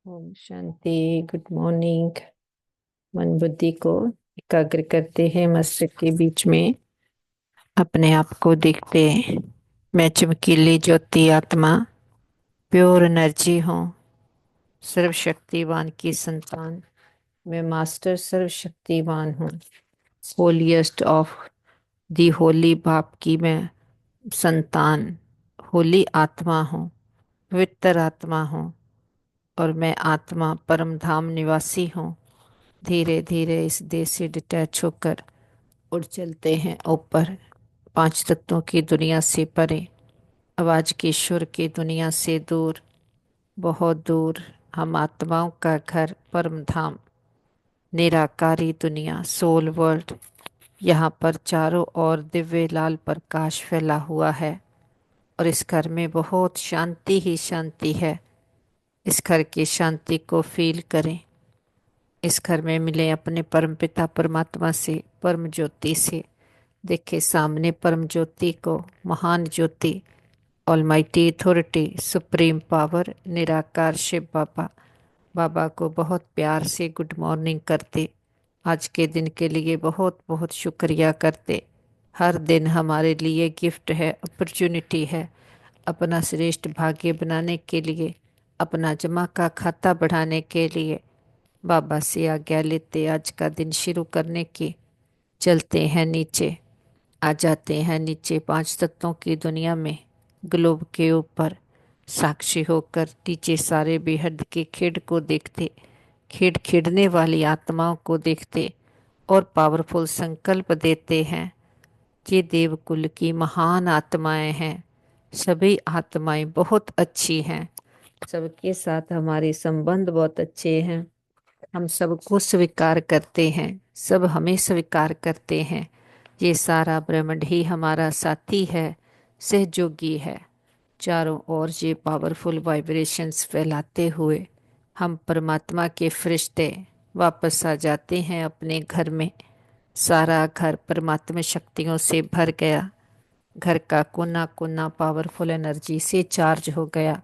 Om Shanti. Good morning. मन बुद्धि को एकाग्र करते हैं मस्तिष्क के बीच में। अपने आप को देखते हैं। मैं चमकीली ज्योति आत्मा, प्योर एनर्जी हूँ, सर्वशक्तिवान की संतान। मैं मास्टर सर्वशक्तिवान हूँ, होलीएस्ट ऑफ दी होली बाप की मैं संतान, होली आत्मा हूँ, पवित्र आत्मा हूँ। और मैं आत्मा परम धाम निवासी हूँ। धीरे धीरे इस देह से डिटैच होकर उड़ चलते हैं ऊपर, पांच तत्वों की दुनिया से परे, आवाज की सुर की दुनिया से दूर, बहुत दूर। हम आत्माओं का घर परम धाम, निराकारी दुनिया, सोल वर्ल्ड। यहाँ पर चारों ओर दिव्य लाल प्रकाश फैला हुआ है और इस घर में बहुत शांति ही शांति है। इस घर की शांति को फील करें। इस घर में मिले अपने परम पिता परमात्मा से, परम ज्योति से। देखे सामने परम ज्योति को, महान ज्योति, ऑलमाइटी अथॉरिटी, सुप्रीम पावर, निराकार शिव बाबा। बाबा को बहुत प्यार से गुड मॉर्निंग करते, आज के दिन के लिए बहुत बहुत शुक्रिया करते। हर दिन हमारे लिए गिफ्ट है, अपॉर्चुनिटी है अपना श्रेष्ठ भाग्य बनाने के लिए, अपना जमा का खाता बढ़ाने के लिए। बाबा से आज्ञा लेते आज का दिन शुरू करने की। चलते हैं नीचे, आ जाते हैं नीचे पांच तत्वों की दुनिया में, ग्लोब के ऊपर साक्षी होकर नीचे सारे बेहद के खेड को देखते, खेड खेडने वाली आत्माओं को देखते और पावरफुल संकल्प देते हैं। ये देवकुल की महान आत्माएं हैं। सभी आत्माएं बहुत अच्छी हैं। सबके साथ हमारे संबंध बहुत अच्छे हैं। हम सबको स्वीकार करते हैं, सब हमें स्वीकार करते हैं। ये सारा ब्रह्मांड ही हमारा साथी है, सहयोगी है। चारों ओर ये पावरफुल वाइब्रेशंस फैलाते हुए हम परमात्मा के फरिश्ते वापस आ जाते हैं अपने घर में। सारा घर परमात्मा शक्तियों से भर गया। घर का कोना कोना पावरफुल एनर्जी से चार्ज हो गया।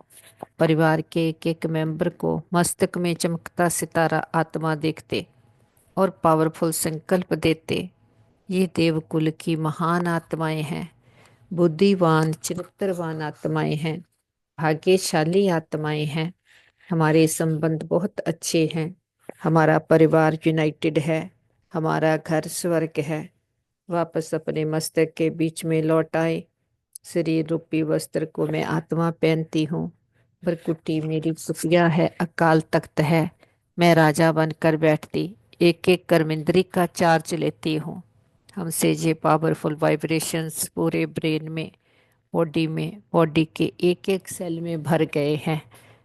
परिवार के एक एक मेंबर को मस्तक में चमकता सितारा आत्मा देखते और पावरफुल संकल्प देते। ये देवकुल की महान आत्माएं हैं, बुद्धिवान चरित्रवान आत्माएं हैं, भाग्यशाली आत्माएं हैं। हमारे संबंध बहुत अच्छे हैं। हमारा परिवार यूनाइटेड है। हमारा घर स्वर्ग है। वापस अपने मस्तक के बीच में लौट आए। शरीर रूपी वस्त्र को मैं आत्मा पहनती हूँ। भरकुटी मेरी कुटिया है, अकाल तख्त है। मैं राजा बनकर बैठती, एक एक कर्मेंद्री का चार्ज लेती हूँ। हमसे ये पावरफुल वाइब्रेशंस पूरे ब्रेन में, बॉडी में, बॉडी के एक एक सेल में भर गए हैं।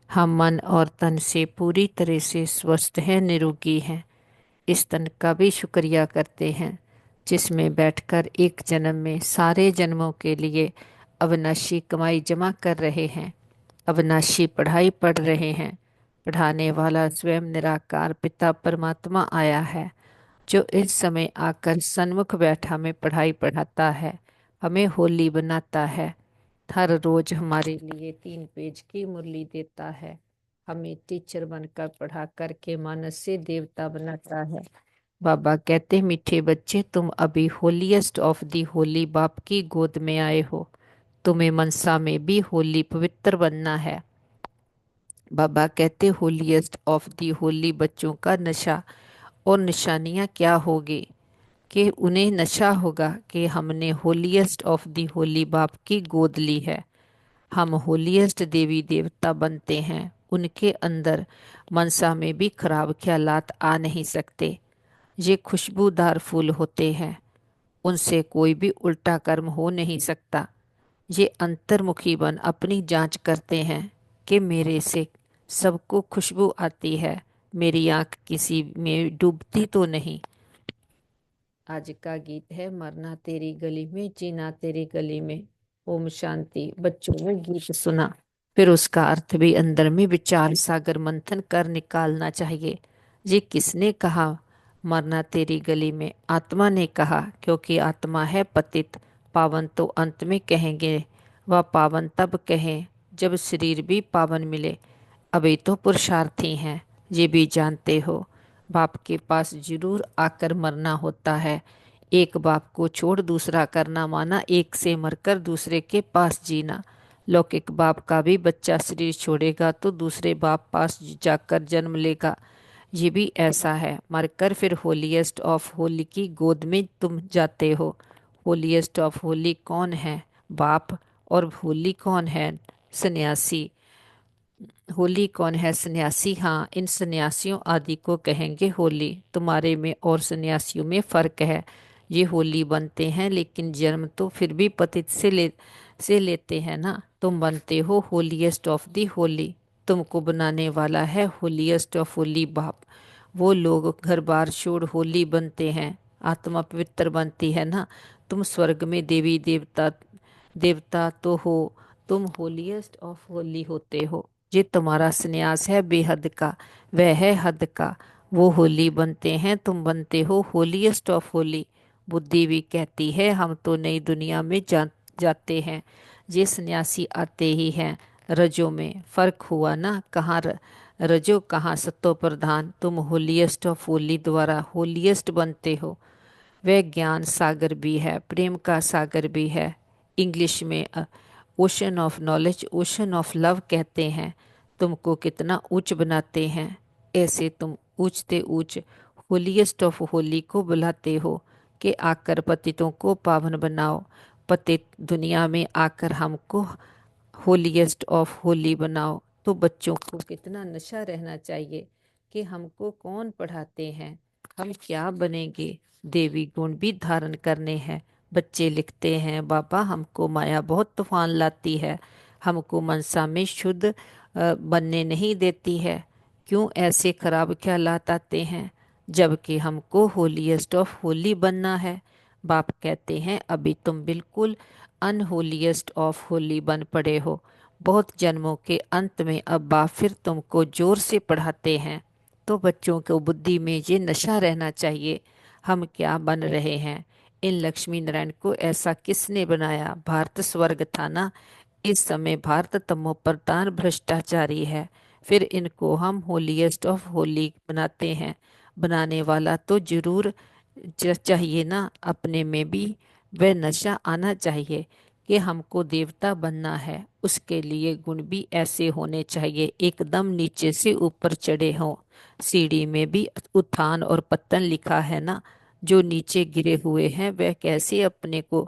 हम मन और तन से पूरी तरह से स्वस्थ हैं, निरोगी हैं। इस तन का भी शुक्रिया करते हैं जिसमें बैठकर एक जन्म में सारे जन्मों के लिए अविनाशी कमाई जमा कर रहे हैं, अविनाशी पढ़ाई पढ़ रहे हैं। पढ़ाने वाला स्वयं निराकार पिता परमात्मा आया है, जो इस समय आकर सन्मुख बैठा में पढ़ाई पढ़ाता है, हमें होली बनाता है। हर रोज हमारे लिए 3 पेज की मुरली देता है, हमें टीचर बनकर पढ़ा करके मानस से देवता बनाता है। बाबा कहते मीठे बच्चे, तुम अभी होलीएस्ट ऑफ दी होली बाप की गोद में आए हो। तुम्हें मनसा में भी होली पवित्र बनना है। बाबा कहते होलीएस्ट ऑफ दी होली बच्चों का नशा और निशानियां क्या होगी, कि उन्हें नशा होगा कि हमने होलीएस्ट ऑफ दी होली बाप की गोद ली है। हम होलीएस्ट देवी देवता बनते हैं। उनके अंदर मनसा में भी खराब ख्यालात आ नहीं सकते। ये खुशबूदार फूल होते हैं, उनसे कोई भी उल्टा कर्म हो नहीं सकता। ये अंतर्मुखी बन अपनी जांच करते हैं कि मेरे से सबको खुशबू आती है, मेरी आंख किसी में डूबती तो नहीं। आज का गीत है मरना तेरी गली में, जीना तेरी गली में। ओम शांति। बच्चों ने गीत सुना, फिर उसका अर्थ भी अंदर में विचार सागर मंथन कर निकालना चाहिए। ये किसने कहा मरना तेरी गली में? आत्मा ने कहा, क्योंकि आत्मा है पतित। पावन तो अंत में कहेंगे, वह पावन तब कहें जब शरीर भी पावन मिले। अभी तो पुरुषार्थी हैं, ये भी जानते हो। बाप के पास जरूर आकर मरना होता है। एक बाप को छोड़ दूसरा करना माना एक से मरकर दूसरे के पास जीना। लौकिक बाप का भी बच्चा शरीर छोड़ेगा तो दूसरे बाप पास जाकर जन्म लेगा। ये भी ऐसा है, मरकर फिर होलीएस्ट ऑफ होली की गोद में तुम जाते हो। होलीएस्ट ऑफ होली कौन है? बाप। और होली कौन है? सन्यासी। होली कौन है? सन्यासी। हाँ, इन सन्यासियों आदि को कहेंगे होली। तुम्हारे में और सन्यासियों में फर्क है। ये होली बनते हैं लेकिन जन्म तो फिर भी पतित से लेते हैं ना। तुम बनते हो होलीएस्ट ऑफ दी होली। तुमको बनाने वाला है होलीएस्ट ऑफ होली बाप। वो लोग घर बार छोड़ होली बनते हैं, आत्मा पवित्र बनती है ना। तुम स्वर्ग में देवी देवता देवता तो हो, तुम होलीएस्ट ऑफ होली होते हो। ये तुम्हारा संन्यास है बेहद का, वह है हद का। वो होली बनते हैं, तुम बनते हो होलीएस्ट ऑफ होली। बुद्धि भी कहती है हम तो नई दुनिया में जाते हैं। ये सन्यासी आते ही हैं रजो में। फर्क हुआ ना, कहाँ रजो कहाँ सतो प्रधान। तुम होलीएस्ट ऑफ होली द्वारा होलीएस्ट बनते हो। वह ज्ञान सागर भी है, प्रेम का सागर भी है। इंग्लिश में ocean of knowledge, ocean of love कहते हैं। तुमको कितना ऊंच बनाते हैं। ऐसे तुम ऊंचते ऊंच होलीएस्ट ऑफ होली को बुलाते हो कि आकर पतितों को पावन बनाओ। पतित दुनिया में आकर हमको होलीएस्ट ऑफ होली बनाओ। तो बच्चों को कितना नशा रहना चाहिए कि हमको कौन पढ़ाते हैं, हम क्या बनेंगे। देवी गुण भी धारण करने हैं। बच्चे लिखते हैं, बाबा हमको माया बहुत तूफान लाती है, हमको मनसा में शुद्ध बनने नहीं देती है। क्यों ऐसे खराब ख्यालात आते हैं, जबकि हमको होलीएस्ट ऑफ होली बनना है। बाप कहते हैं अभी तुम बिल्कुल अनहोलीएस्ट ऑफ होली बन पड़े हो। बहुत जन्मों के अंत में अब बाप फिर तुमको जोर से पढ़ाते हैं। तो बच्चों को बुद्धि में ये नशा रहना चाहिए, हम क्या बन रहे हैं। इन लक्ष्मी नारायण को ऐसा किसने बनाया? भारत स्वर्ग था ना। इस समय भारत तमो प्रधान भ्रष्टाचारी है। फिर इनको हम होलीएस्ट ऑफ होली बनाते हैं। बनाने वाला तो जरूर चाहिए ना, अपने में भी वह नशा आना चाहिए कि हमको देवता बनना है। उसके लिए गुण भी ऐसे होने चाहिए एकदम नीचे से ऊपर चढ़े हों। सीढ़ी में भी उत्थान और पतन लिखा है ना। जो नीचे गिरे हुए हैं वह कैसे अपने को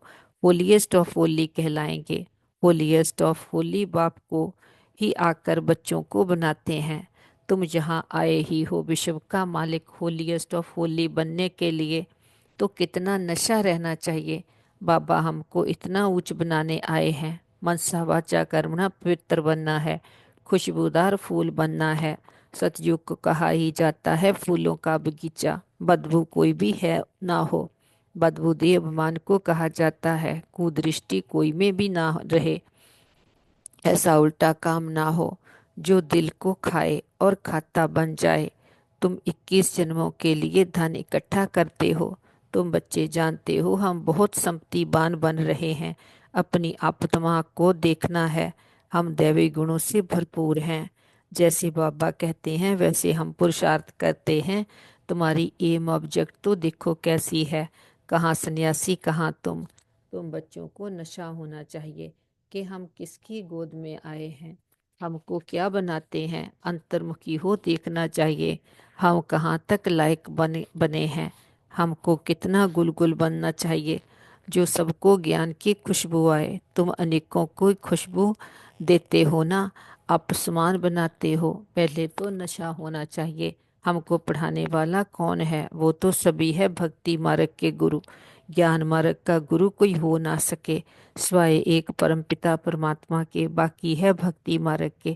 होलीएस्ट ऑफ होली कहलाएंगे। होलीएस्ट ऑफ होली बाप को ही आकर बच्चों को बनाते हैं। तुम जहाँ आए ही हो विश्व का मालिक होलीएस्ट ऑफ होली बनने के लिए, तो कितना नशा रहना चाहिए। बाबा हमको इतना ऊंच बनाने आए हैं। मनसा वाचा कर्मणा पवित्र बनना है, खुशबूदार फूल बनना है। सतयुग को कहा ही जाता है फूलों का बगीचा, बदबू कोई भी है ना हो। बदबू देवमान को कहा जाता है, कुदृष्टि कोई में भी ना रहे। ऐसा उल्टा काम ना हो जो दिल को खाए और खाता बन जाए। तुम 21 जन्मों के लिए धन इकट्ठा करते हो। तुम बच्चे जानते हो हम बहुत संपत्तिवान बन रहे हैं। अपनी आत्मा को देखना है, हम दैवी गुणों से भरपूर हैं। जैसे बाबा कहते हैं वैसे हम पुरुषार्थ करते हैं। तुम्हारी एम ऑब्जेक्ट तो देखो कैसी है। कहाँ सन्यासी कहाँ तुम बच्चों को नशा होना चाहिए कि हम किसकी गोद में आए हैं, हमको क्या बनाते हैं। अंतर्मुखी हो देखना चाहिए, हम कहाँ तक लायक बने हैं। हमको कितना गुलगुल बनना चाहिए जो सबको ज्ञान की खुशबू आए। तुम अनेकों को खुशबू देते हो ना, अपस्मान बनाते हो। पहले तो नशा होना चाहिए। हमको पढ़ाने वाला कौन है? वो तो सभी है भक्ति मार्ग के गुरु। ज्ञान मार्ग का गुरु कोई हो ना सके स्वाय एक परमपिता परमात्मा के। बाकी है भक्ति मार्ग के।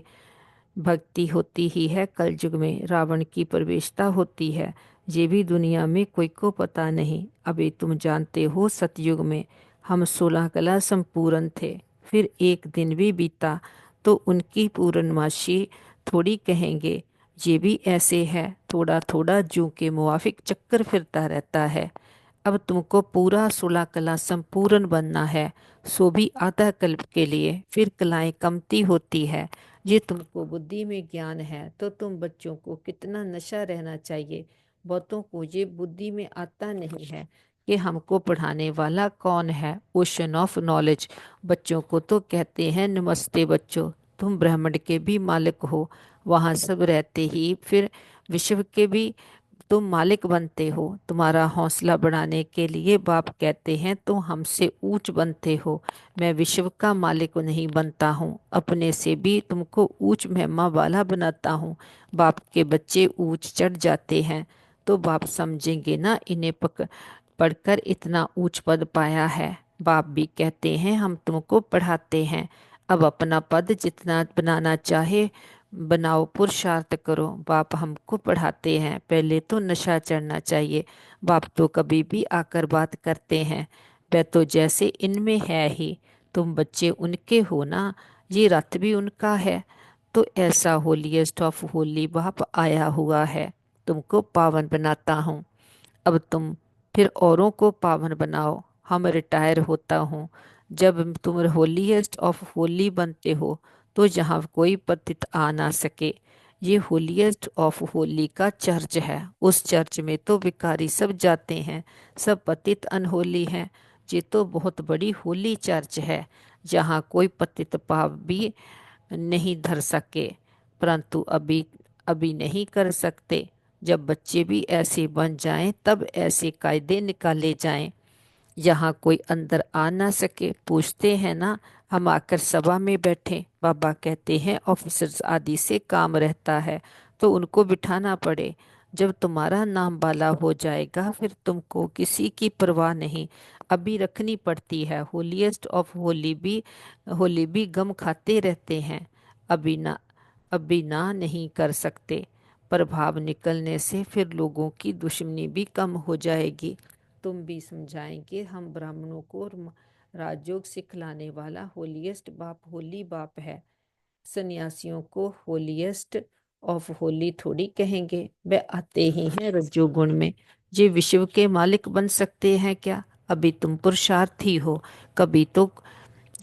भक्ति होती ही है कलयुग में, रावण की प्रवेशता होती है। ये भी दुनिया में कोई को पता नहीं। अभी तुम जानते हो सतयुग में हम 16 कला संपूर्ण थे। फिर एक दिन भी बीता तो उनकी पूर्णमासी थोड़ी कहेंगे। ये भी ऐसे है, थोड़ा थोड़ा जू के मुआफिक चक्कर फिरता रहता है। अब तुमको पूरा 16 कला संपूर्ण बनना है, सो भी आधा कल्प के लिए, फिर कलाएं कमती होती है। ये तुमको बुद्धि में ज्ञान है तो तुम बच्चों को कितना नशा रहना चाहिए। बहुतों को ये बुद्धि में आता नहीं है कि हमको पढ़ाने वाला कौन है। Ocean of knowledge. बच्चों को तो कहते हैं नमस्ते बच्चों, तुम ब्रह्मांड के भी मालिक हो, वहाँ सब रहते ही फिर विश्व के भी तुम मालिक बनते हो। तुम्हारा हौसला बढ़ाने के लिए बाप कहते हैं तुम हमसे ऊंच बनते हो। मैं विश्व का मालिक नहीं बनता हूँ, अपने से भी तुमको ऊंच महिमा वाला बनाता हूँ। बाप के बच्चे ऊंच चढ़ जाते हैं तो बाप समझेंगे ना, इन्हें पढ़कर इतना ऊंच पद पाया है। बाप भी कहते हैं हम तुमको पढ़ाते हैं, अब अपना पद जितना बनाना चाहे बनाओ, पुरुषार्थ करो। बाप हमको पढ़ाते हैं, पहले तो नशा चढ़ना चाहिए। बाप तो कभी भी आकर बात करते हैं, वह तो जैसे इनमें है ही, तुम बच्चे उनके हो ना, ये रथ भी उनका है। तो ऐसा होलीएस्ट ऑफ होली बाप आया हुआ है, तुमको पावन बनाता हूँ। अब तुम फिर औरों को पावन बनाओ। हम रिटायर होता हूँ। जब तुम होलीएस्ट ऑफ होली बनते हो तो जहाँ कोई पतित आ ना सके। ये होलीएस्ट ऑफ होली का चर्च है, उस चर्च में तो भिखारी सब जाते हैं, सब पतित अनहोली हैं। ये तो बहुत बड़ी होली चर्च है, जहाँ कोई पतित पाप भी नहीं धर सके। परंतु अभी अभी नहीं कर सकते। जब बच्चे भी ऐसे बन जाएं तब ऐसे कायदे निकाले जाएं, यहाँ कोई अंदर आ ना सके। पूछते हैं ना, हम आकर सभा में बैठे, बाबा कहते हैं ऑफिसर्स आदि से काम रहता है तो उनको बिठाना पड़े। जब तुम्हारा नाम बाला हो जाएगा फिर तुमको किसी की परवाह नहीं। अभी रखनी पड़ती है, होलीएस्ट ऑफ होली भी गम खाते रहते हैं। अभी ना अभी ना नहीं कर सकते। प्रभाव निकलने से फिर लोगों की दुश्मनी भी कम हो जाएगी। तुम भी समझाएंगे हम ब्राह्मणों को राजयोग सिखलाने वाला होलीएस्ट बाप होली बाप है। सन्यासियों को होलीएस्ट ऑफ होली थोड़ी कहेंगे, वे आते ही हैं रजोगुण में। ये विश्व के मालिक बन सकते हैं क्या? अभी तुम पुरुषार्थी हो। कभी तो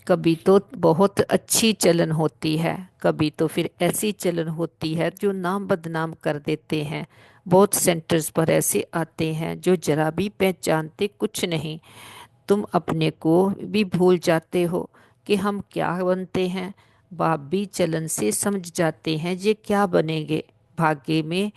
कभी तो बहुत अच्छी चलन होती है, कभी तो फिर ऐसी चलन होती है जो नाम बदनाम कर देते हैं। बहुत सेंटर्स पर ऐसे आते हैं जो जरा भी पहचानते कुछ नहीं। तुम अपने को भी भूल जाते हो कि हम क्या बनते हैं। बाप भी चलन से समझ जाते हैं ये क्या बनेंगे। भाग्य में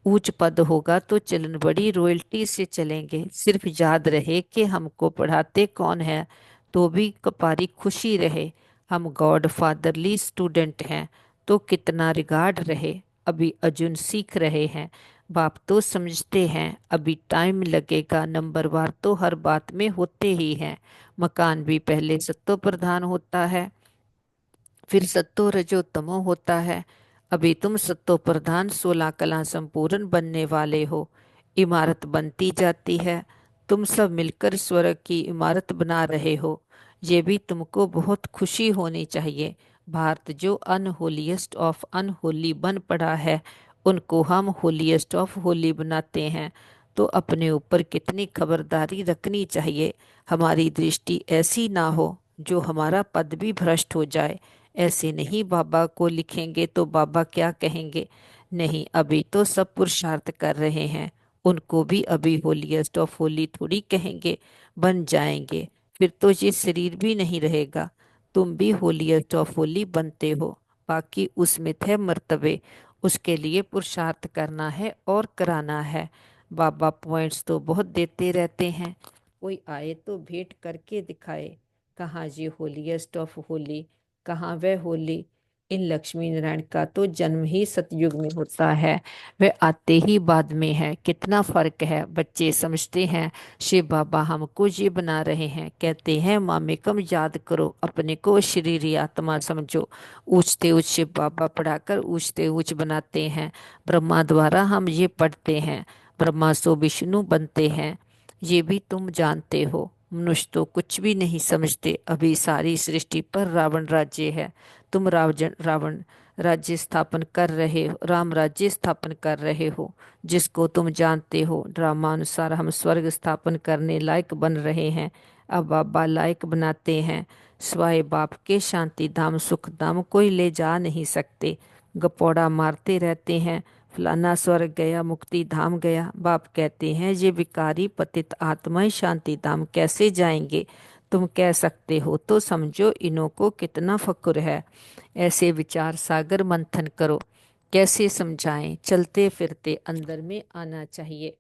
ऊंच पद होगा तो चलन बड़ी रॉयल्टी से चलेंगे। सिर्फ याद रहे कि हमको पढ़ाते कौन है, तो भी कपारी खुशी रहे। हम गॉड फादरली स्टूडेंट हैं तो कितना रिगार्ड रहे। अभी अर्जुन सीख रहे हैं, बाप तो समझते हैं अभी टाइम लगेगा। नंबरवार तो हर बात में होते ही हैं। मकान भी पहले सत्तो प्रधान होता है, फिर सत्तो रजो तमो होता है। अभी तुम सत्तो प्रधान 16 कला संपूर्ण बनने वाले हो। इमारत बनती जाती है, तुम सब मिलकर स्वर्ग की इमारत बना रहे हो। ये भी तुमको बहुत खुशी होनी चाहिए। भारत जो अनहोलीएस्ट ऑफ अनहोली बन पड़ा है, उनको हम होलीएस्ट ऑफ होली बनाते हैं। तो अपने ऊपर कितनी खबरदारी रखनी चाहिए। हमारी दृष्टि ऐसी ना हो जो हमारा पद भी भ्रष्ट हो जाए। ऐसे नहीं बाबा को लिखेंगे तो बाबा क्या कहेंगे। नहीं, अभी तो सब पुरुषार्थ कर रहे हैं, उनको भी अभी होलीएस्ट ऑफ होली थोड़ी कहेंगे। बन जाएंगे फिर तो ये शरीर भी नहीं रहेगा। तुम भी होलीएस्ट ऑफ होली बनते हो, बाकी उसमें थे मर्तबे, उसके लिए पुरुषार्थ करना है और कराना है। बाबा पॉइंट्स तो बहुत देते रहते हैं, कोई आए तो भेंट करके दिखाए। कहाँ ये होलीएस्ट ऑफ होली, कहाँ वह होली। इन लक्ष्मी नारायण का तो जन्म ही सतयुग में होता है, वह आते ही बाद में है। कितना फर्क है। बच्चे समझते हैं शिव बाबा हमको ये बना रहे हैं, कहते हैं मामे कम याद करो, अपने को शरीर आत्मा समझो। ऊंचते ऊंच शिव बाबा पढ़ाकर ऊंचते ऊंच बनाते हैं। ब्रह्मा द्वारा हम ये पढ़ते हैं, ब्रह्मा सो विष्णु बनते हैं। ये भी तुम जानते हो। मनुष्य तो कुछ भी नहीं समझते। अभी सारी सृष्टि पर रावण राज्य है। तुम रावण रावण राज्य स्थापन कर रहे हो, राम राज्य स्थापन कर रहे हो, जिसको तुम जानते हो। ड्रामानुसार हम स्वर्ग स्थापन करने लायक बन रहे हैं। अब बाबा लायक बनाते हैं। स्वाय बाप के शांति धाम सुख धाम कोई ले जा नहीं सकते। गपौड़ा मारते रहते हैं, फलाना स्वर्ग गया, मुक्ति धाम गया। बाप कहते हैं ये विकारी पतित आत्माएं शांति धाम कैसे जाएंगे। तुम कह सकते हो तो समझो इन्हों को कितना फक्र है। ऐसे विचार सागर मंथन करो, कैसे समझाएं। चलते फिरते अंदर में आना चाहिए।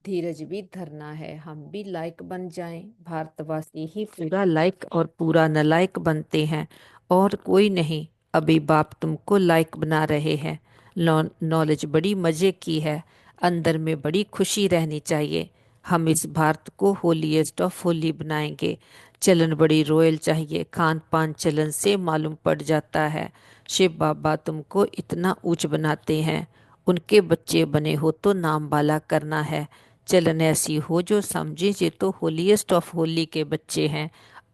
धीरज भी धरना है, हम भी लायक बन जाएं। भारतवासी ही पूरा लायक और पूरा नालायक बनते हैं, और कोई नहीं। अभी बाप तुमको लायक बना रहे हैं। नॉलेज बड़ी मजे की है, अंदर में बड़ी खुशी रहनी चाहिए। हम इस भारत को होलीएस्ट ऑफ होली बनाएंगे। चलन बड़ी रॉयल चाहिए, खान पान चलन से मालूम पड़ जाता है। शिव बाबा तुमको इतना ऊंच बनाते हैं। उनके बच्चे बने हो तो नाम बाला करना है। चलन ऐसी हो जो समझे ये तो होलीएस्ट ऑफ होली के बच्चे हैं।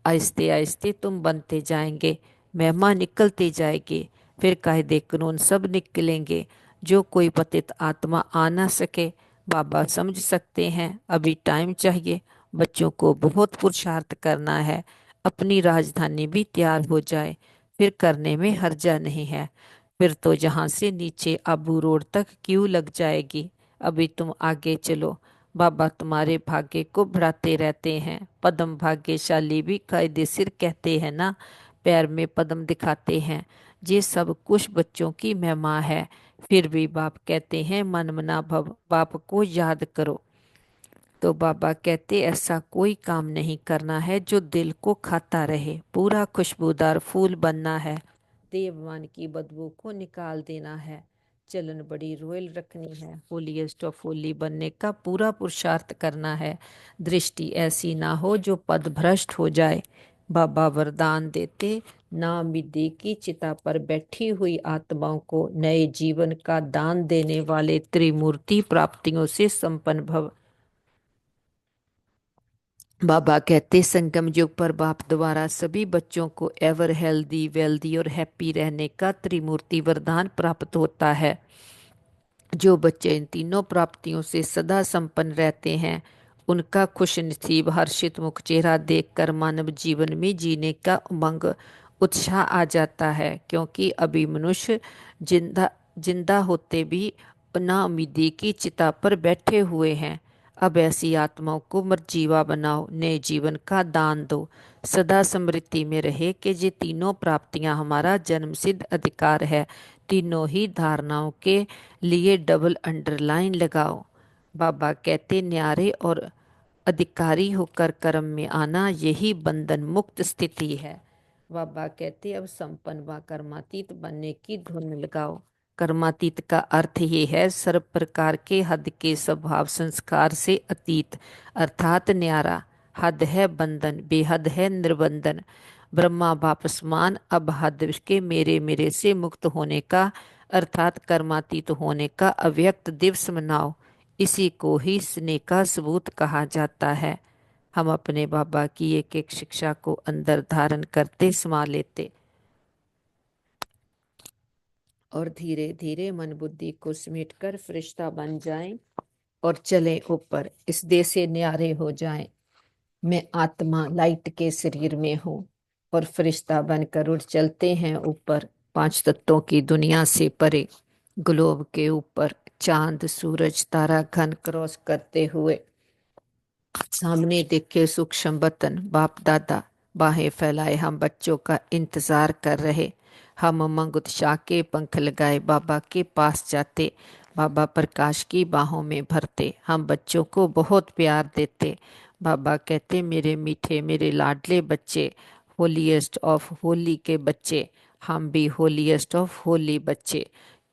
आहिस्ते आहिस्ते तुम बनते जाएंगे, महिमा निकलती जाएगी, फिर कायदे कानून सब निकलेंगे। जो कोई पतित आत्मा आ ना सके, बाबा समझ सकते हैं। अभी टाइम चाहिए, बच्चों को बहुत पुरुषार्थ करना है। अपनी राजधानी भी तैयार हो जाए, फिर करने में हर्जा नहीं है। फिर तो जहाँ से नीचे आबू रोड तक क्यों लग जाएगी। अभी तुम आगे चलो, बाबा तुम्हारे भाग्य को बढ़ाते रहते हैं। पद्म भाग्यशाली भी कायदेसिर कहते हैं ना, पैर में पद्म दिखाते हैं। ये सब कुछ बच्चों की महिमा है। फिर भी बाप कहते हैं मन मना भव, बाप को याद करो। तो बाबा कहते ऐसा कोई काम नहीं करना है जो दिल को खाता रहे। पूरा खुशबूदार फूल बनना है, देववान की बदबू को निकाल देना है। चलन बड़ी रोयल रखनी है, होलीएस्ट ऑफ होली बनने का पूरा पुरुषार्थ करना है। दृष्टि ऐसी ना हो जो पद भ्रष्ट हो जाए। बाबा वरदान देते, नाम विदि की चिता पर बैठी हुई आत्माओं को नए जीवन का दान देने वाले त्रिमूर्ति प्राप्तियों से संपन्न भव। बाबा कहते संगम युग पर बाप द्वारा सभी बच्चों को एवर हेल्दी वेल्दी और हैप्पी रहने का त्रिमूर्ति वरदान प्राप्त होता है। जो बच्चे इन तीनों प्राप्तियों से सदा संपन्न रहते हैं, उनका खुश नसीब हर्षित मुख चेहरा देखकर मानव जीवन में जीने का उमंग उत्साह आ जाता है। क्योंकि अभी मनुष्य जिंदा जिंदा होते भी नाउमीदी की चिता पर बैठे हुए हैं। अब ऐसी आत्माओं को मर्जीवा बनाओ, नए जीवन का दान दो। सदा स्मृति में रहे कि ये तीनों प्राप्तियां हमारा जन्मसिद्ध अधिकार है। तीनों ही धारणाओं के लिए डबल अंडरलाइन लगाओ। बाबा कहते न्यारे और अधिकारी होकर कर्म में आना यही बंधन मुक्त स्थिति है। बाबा कहते अब संपन्न व कर्मातीत बनने की धुन लगाओ। कर्मातीत का अर्थ ये है सर्व प्रकार के हद के स्वभाव संस्कार से अतीत, अर्थात न्यारा। हद है बंधन, बेहद है निर्बंधन। ब्रह्मा बाप समान अब हद के मेरे मेरे से मुक्त होने का, अर्थात कर्मातीत होने का अव्यक्त दिवस मनाओ। इसी को ही स्नेह का सबूत कहा जाता है। हम अपने बाबा की एक एक शिक्षा को अंदर धारण करते समा लेते, और धीरे धीरे मन बुद्धि को समेट कर फरिश्ता बन जाएं और चलें ऊपर, इस देह से न्यारे हो जाएं। मैं आत्मा लाइट के शरीर में हूँ, और फरिश्ता बनकर उड़ चलते हैं ऊपर, पांच तत्वों की दुनिया से परे। ग्लोब के ऊपर चांद सूरज तारा घन क्रॉस करते हुए सामने देखे सूक्ष्म वतन बाप दादा। बाहें फैलाए हम बच्चों का इंतजार कर रहे। हम उमंग उत्साह के पंख लगाए बाबा के पास जाते। बाबा प्रकाश की बाहों में भरते, हम बच्चों को बहुत प्यार देते। बाबा कहते मेरे मीठे मेरे लाडले बच्चे, होलीएस्ट ऑफ होली के बच्चे, हम भी होलीएस्ट ऑफ होली बच्चे।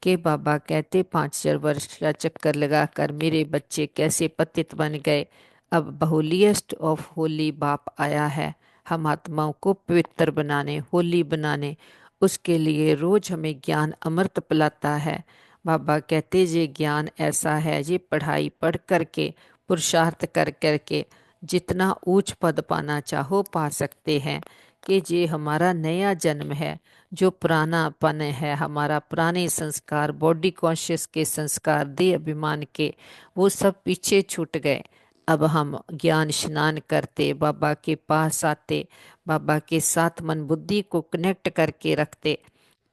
के बाबा कहते 5,000 वर्ष का चक्कर लगाकर मेरे बच्चे कैसे पतित बन गए। अब होलीएस्ट ऑफ होली बाप आया है, हम आत्माओं को पवित्र बनाने, होली बनाने। उसके लिए रोज हमें ज्ञान अमृत पिलाता है। बाबा कहते ये ज्ञान ऐसा है, ये पढ़ाई पढ़ करके पुरुषार्थ कर करके जितना ऊंच पद पाना चाहो पा सकते हैं। कि ये हमारा नया जन्म है, जो पुरानापन है, हमारा पुराने संस्कार, बॉडी कॉन्शियस के संस्कार, देह अभिमान के, वो सब पीछे छूट गए। अब हम ज्ञान स्नान करते, बाबा के पास आते, बाबा के साथ मन बुद्धि को कनेक्ट करके रखते,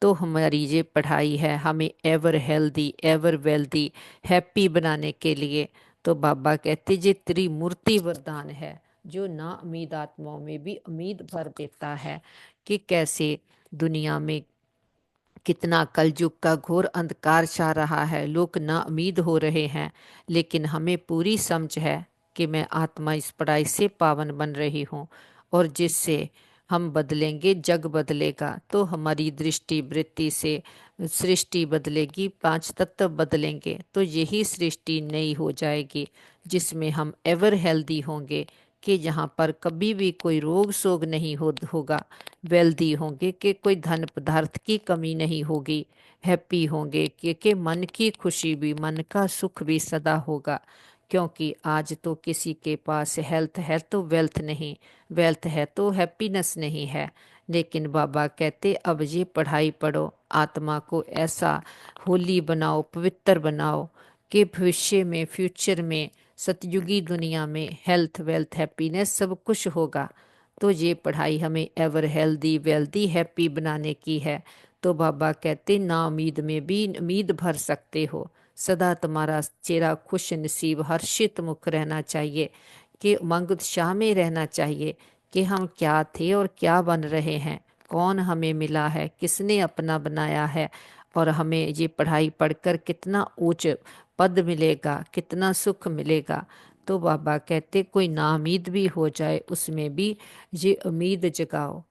तो हमारी ये पढ़ाई है हमें ever healthy, ever wealthy, happy बनाने के लिए। तो बाबा कहते ये त्रिमूर्ति वरदान है, जो ना उम्मीद आत्माओं में भी उम्मीद भर देता है कि कैसे दुनिया में कितना कलयुग का घोर अंधकार छा रहा है, लोग ना उम्मीद हो रहे हैं, लेकिन हमें पूरी समझ है कि मैं आत्मा इस पढ़ाई से पावन बन रही हूँ, और जिससे हम बदलेंगे जग बदलेगा। तो हमारी दृष्टि वृत्ति से सृष्टि बदलेगी, पांच तत्व बदलेंगे, तो यही सृष्टि नई हो जाएगी, जिसमें हम एवर हेल्दी होंगे, कि जहाँ पर कभी भी कोई रोग शोग नहीं होगा, वेल्दी होंगे, कि कोई धन पदार्थ की कमी नहीं होगी, हैप्पी होंगे, कि मन की खुशी भी, मन का सुख भी सदा होगा। क्योंकि आज तो किसी के पास हेल्थ है तो वेल्थ नहीं, वेल्थ है तो हैप्पीनेस नहीं है। लेकिन बाबा कहते अब ये पढ़ाई पढ़ो, आत्मा को ऐसा होली बनाओ, पवित्र बनाओ, कि भविष्य में, फ्यूचर में, सतयुगी दुनिया में हेल्थ वेल्थ हैप्पीनेस सब कुछ होगा। तो ये पढ़ाई हमें एवर हेल्दी वेल्दी हैप्पी बनाने की है। तो बाबा कहते ना उम्मीद में भी उम्मीद भर सकते हो, सदा तुम्हारा चेहरा खुश नसीब हर्षित मुख रहना चाहिए, कि उमंग उत्साह में रहना चाहिए, कि हम क्या थे और क्या बन रहे हैं, कौन हमें मिला है, किसने अपना बनाया है, और हमें ये पढ़ाई पढ़कर कितना ऊंच पद मिलेगा, कितना सुख मिलेगा। तो बाबा कहते कोई नाउम्मीद भी हो जाए उसमें भी ये उम्मीद जगाओ।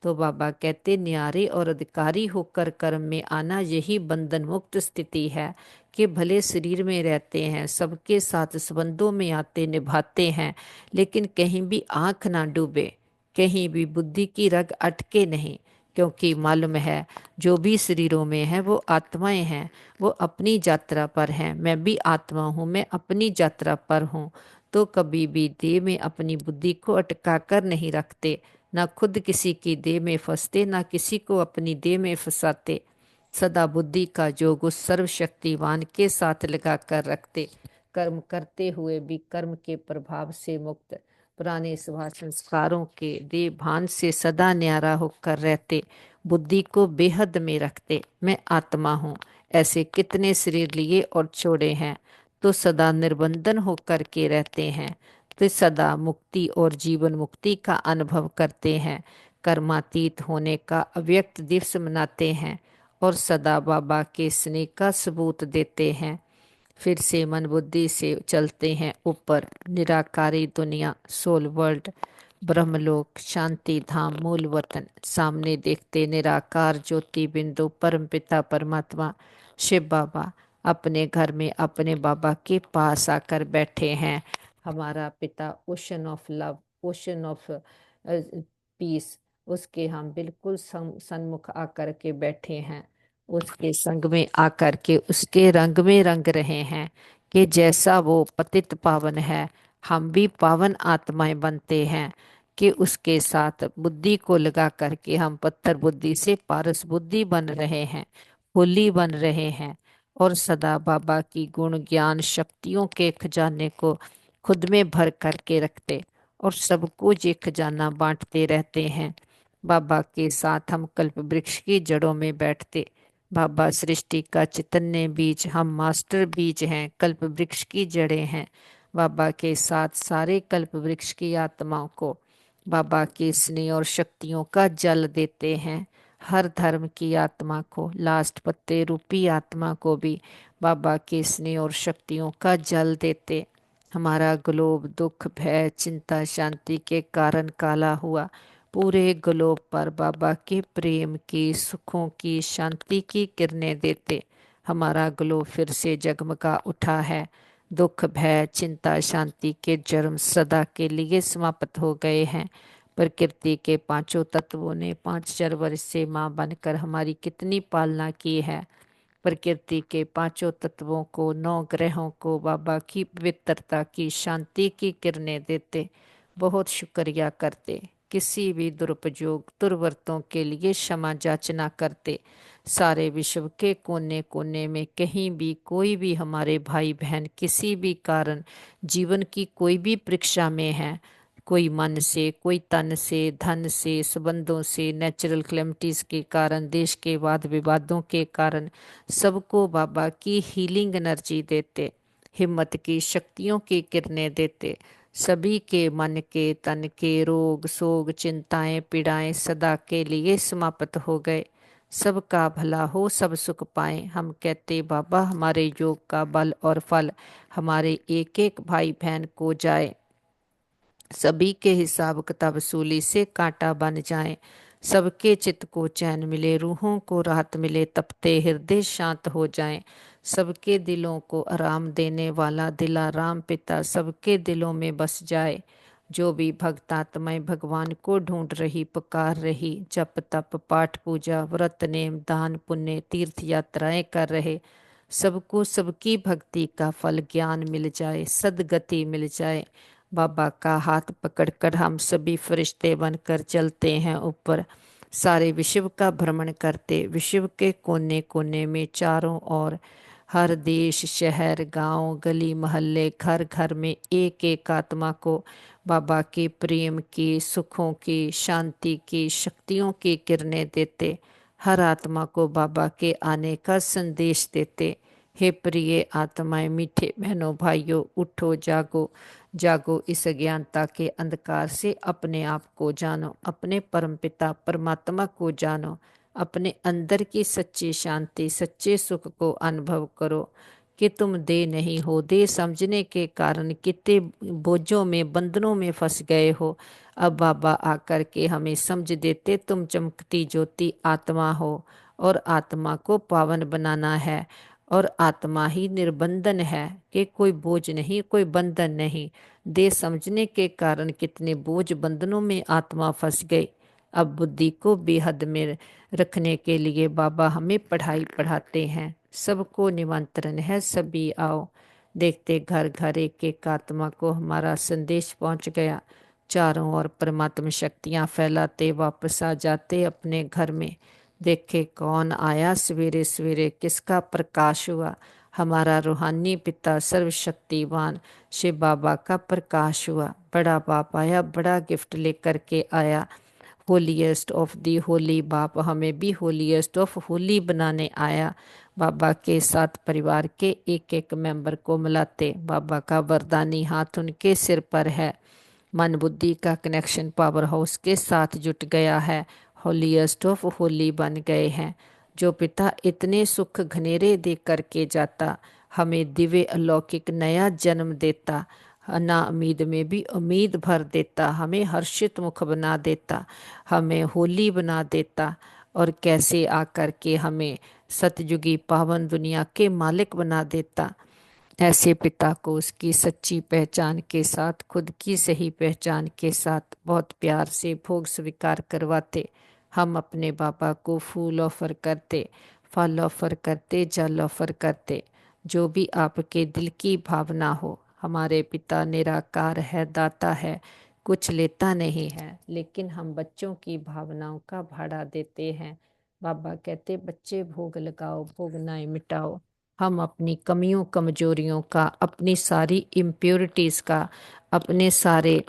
तो बाबा कहते न्यारे और अधिकारी होकर कर्म में आना यही बंधन मुक्त स्थिति है, कि भले शरीर में रहते हैं, सबके साथ संबंधों में आते निभाते हैं, लेकिन कहीं भी आंख ना डूबे, कहीं भी बुद्धि की रग अटके नहीं। क्योंकि मालूम है जो भी शरीरों में है वो आत्माएं हैं, वो अपनी यात्रा पर हैं, मैं भी आत्मा हूँ, मैं अपनी यात्रा पर हूँ। तो कभी भी देह में अपनी बुद्धि को अटका कर नहीं रखते, ना खुद किसी की देह में फंसते, ना किसी को अपनी देह में फंसाते, सदा बुद्धि का जोग उस सर्वशक्तिवान के साथ लगा कर रखते, कर्म करते हुए भी कर्म के प्रभाव से मुक्त, पुराने स्वभाव संस्कारों के देह भान से सदा न्यारा होकर रहते, बुद्धि को बेहद में रखते। मैं आत्मा हूँ, ऐसे कितने शरीर लिए और छोड़े हैं, तो सदा निर्बंधन होकर के रहते हैं, तो सदा मुक्ति और जीवन मुक्ति का अनुभव करते हैं, कर्मातीत होने का अव्यक्त दिवस मनाते हैं, और सदा बाबा के स्नेह का सबूत देते हैं। फिर से मन बुद्धि से चलते हैं ऊपर, निराकारी दुनिया, सोल वर्ल्ड, ब्रह्मलोक, शांति धाम, मूल वतन, सामने देखते निराकार ज्योति बिंदु परम पिता परमात्मा शिव बाबा अपने घर में अपने बाबा के पास आकर बैठे हैं। हमारा पिता ocean of love, ocean of peace, उसके हम बिल्कुल सन्मुख आकर के बैठे हैं, उसके संग में आकर के उसके रंग में रंग रहे हैं, कि जैसा वो पतित पावन है, हम भी पावन आत्माएं बनते हैं, कि उसके साथ बुद्धि को लगा करके हम पत्थर बुद्धि से पारस बुद्धि बन रहे हैं, होली बन रहे हैं, और सदा बाबा की गुण ज्ञान शक्तियों के खजाने को खुद में भर करके रखते, और सबको ये खजाना बांटते रहते हैं। बाबा के साथ हम कल्प वृक्ष की जड़ों में बैठते, बाबा सृष्टि का चैतन्य बीज, हम मास्टर बीज हैं, कल्प वृक्ष की जड़ें हैं। बाबा के साथ सारे कल्प वृक्ष की आत्माओं को बाबा के स्नेह और शक्तियों का जल देते हैं। हर धर्म की आत्मा को, लास्ट पत्ते रूपी आत्मा को भी बाबा के स्नेह और शक्तियों का जल देते। हमारा ग्लोब दुख भय चिंता शांति के कारण काला हुआ, पूरे ग्लोब पर बाबा के प्रेम की, सुखों की, शांति की किरणें देते। हमारा ग्लोब फिर से जगमगा उठा है, दुख भय चिंता शांति के जन्म सदा के लिए समाप्त हो गए हैं। प्रकृति के पांचों तत्वों ने 5,000 वर्ष से माँ बनकर हमारी कितनी पालना की है। प्रकृति के पांचों तत्वों को, 9 ग्रहों को बाबा की पवित्रता की, शांति की किरणें देते, बहुत शुक्रिया करते, किसी भी दुरुपयोग दुर्वर्तों के लिए क्षमा याचना करते। सारे विश्व के कोने कोने में कहीं भी कोई भी हमारे भाई बहन किसी भी कारण जीवन की कोई भी परीक्षा में है, कोई मन से, कोई तन से, धन से, संबंधों से, नेचुरल क्लेमिटीज के कारण, देश के वाद विवादों के कारण, सबको बाबा की हीलिंग एनर्जी देते, हिम्मत की शक्तियों की किरणें देते। सभी के मन के तन के रोग शोक चिंताएं पीड़ाएं सदा के लिए समाप्त हो गए। सबका भला हो, सब सुख पाए। हम कहते बाबा हमारे योग का बल और फल हमारे एक एक भाई बहन को जाए, सभी के हिसाब किताब सूली से कांटा बन जाए, सबके चित्त को चैन मिले, रूहों को राहत मिले, तपते हृदय शांत हो जाएं, सबके दिलों को आराम देने वाला दिलाराम पिता सबके दिलों में बस जाए। जो भी भक्तात्माएं भगवान को ढूंढ रही पुकार रही, जप तप पाठ पूजा व्रत नेम दान पुण्य तीर्थ यात्राएं कर रहे, सबको सबकी भक्ति का फल ज्ञान मिल जाए, सदगति मिल जाए। बाबा का हाथ पकड़कर हम सभी फरिश्ते बनकर चलते हैं ऊपर, सारे विश्व का भ्रमण करते, विश्व के कोने कोने में चारों ओर, हर देश शहर गांव गली मोहल्ले घर घर में एक एक आत्मा को बाबा के प्रेम की सुखों की शांति की शक्तियों की किरणें देते, हर आत्मा को बाबा के आने का संदेश देते। हे प्रिय आत्माएं मीठे बहनों भाइयों, उठो जागो, जागो इस अज्ञानता के अंधकार से, अपने आप को जानो, अपने परमपिता परमात्मा को जानो, अपने अंदर की सच्ची शांति सच्चे सुख को अनुभव करो कि तुम दे नहीं हो, दे समझने के कारण कितने बोझों में बंधनों में फंस गए हो। अब बाबा आकर के हमें समझ देते तुम चमकती ज्योति आत्मा हो और आत्मा को पावन बनाना है, और आत्मा ही निर्बंधन है कि कोई बोझ नहीं कोई बंधन नहीं। दे समझने के कारण कितने बोझ बंधनों में आत्मा फंस गई। अब बुद्धि को बेहद में रखने के लिए बाबा हमें पढ़ाई पढ़ाते हैं। सबको निमंत्रण है, सभी आओ। देखते घर घर एक एक आत्मा को हमारा संदेश पहुंच गया, चारों ओर परमात्मा शक्तियां फैलाते वापस आ जाते अपने घर में। देखे कौन आया सवेरे सवेरे, किसका प्रकाश हुआ, हमारा रूहानी पिता सर्वशक्तिवान शिव बाबा का प्रकाश हुआ। बड़ा बाप आया, बड़ा गिफ्ट लेकर के आया, होलीएस्ट ऑफ दी होली बाप हमें भी होलीएस्ट ऑफ होली बनाने आया। बाबा के साथ परिवार के एक एक मेंबर को मिलाते, बाबा का वरदानी हाथ उनके सिर पर है, मन बुद्धि का कनेक्शन पावर हाउस के साथ जुट गया है, होलीएस्ट ऑफ होली बन गए हैं। जो पिता इतने सुख घनेरे दे करके जाता, हमें दिव्य अलौकिक नया जन्म देता, ना उम्मीद में भी उम्मीद भर देता, हमें हर्षित मुख बना देता, हमें होली बना देता, और कैसे आकर के हमें सतयुगी पावन दुनिया के मालिक बना देता। ऐसे पिता को उसकी सच्ची पहचान के साथ, खुद की सही पहचान के साथ बहुत प्यार से भोग स्वीकार करवाते। हम अपने बाबा को फूल ऑफर करते, फल ऑफर करते, जल ऑफर करते, जो भी आपके दिल की भावना हो। हमारे पिता निराकार है, दाता है, कुछ लेता नहीं है, लेकिन हम बच्चों की भावनाओं का भाड़ा देते हैं। बाबा कहते बच्चे भोग लगाओ, भोगनाएं मिटाओ। हम अपनी कमियों कमजोरियों का, अपनी सारी इम्प्योरिटीज का, अपने सारे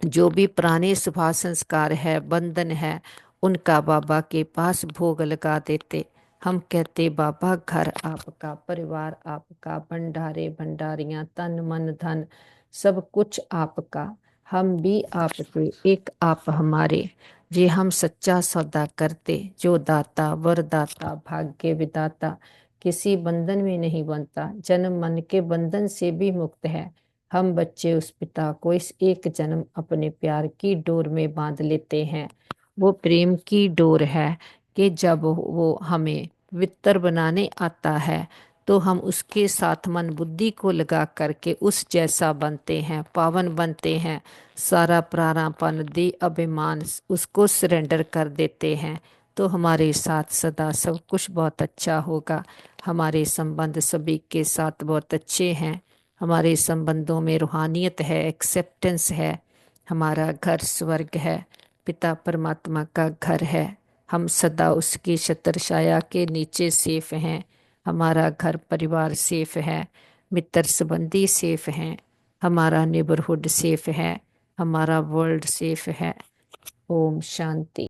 जो भी पुराने स्वभाव संस्कार है बंधन है, उनका बाबा के पास भोग लगा देते। हम कहते बाबा घर आपका, परिवार आपका, भंडारे भंडारियां तन मन धन सब कुछ आपका, हम भी आपके, एक आप हमारे। जे हम सच्चा सौदा करते, जो दाता वरदाता भाग्य विदाता किसी बंधन में नहीं बनता, जन्म मन के बंधन से भी मुक्त है। हम बच्चे उस पिता को इस एक जन्म अपने प्यार की डोर में बांध लेते हैं। वो प्रेम की डोर है कि जब वो हमें पवित्र बनाने आता है तो हम उसके साथ मन बुद्धि को लगा करके उस जैसा बनते हैं, पावन बनते हैं। सारा प्राणापन दे अभिमान उसको सरेंडर कर देते हैं, तो हमारे साथ सदा सब कुछ बहुत अच्छा होगा। हमारे संबंध सभी के साथ बहुत अच्छे हैं, हमारे संबंधों में रूहानियत है, एक्सेप्टेंस है, हमारा घर स्वर्ग है, पिता परमात्मा का घर है। हम सदा उसकी छत्र छाया के नीचे सेफ हैं। हमारा घर परिवार सेफ है, मित्र संबंधी सेफ हैं, हमारा नेबरहुड सेफ है, हमारा वर्ल्ड सेफ है। ओम शांति।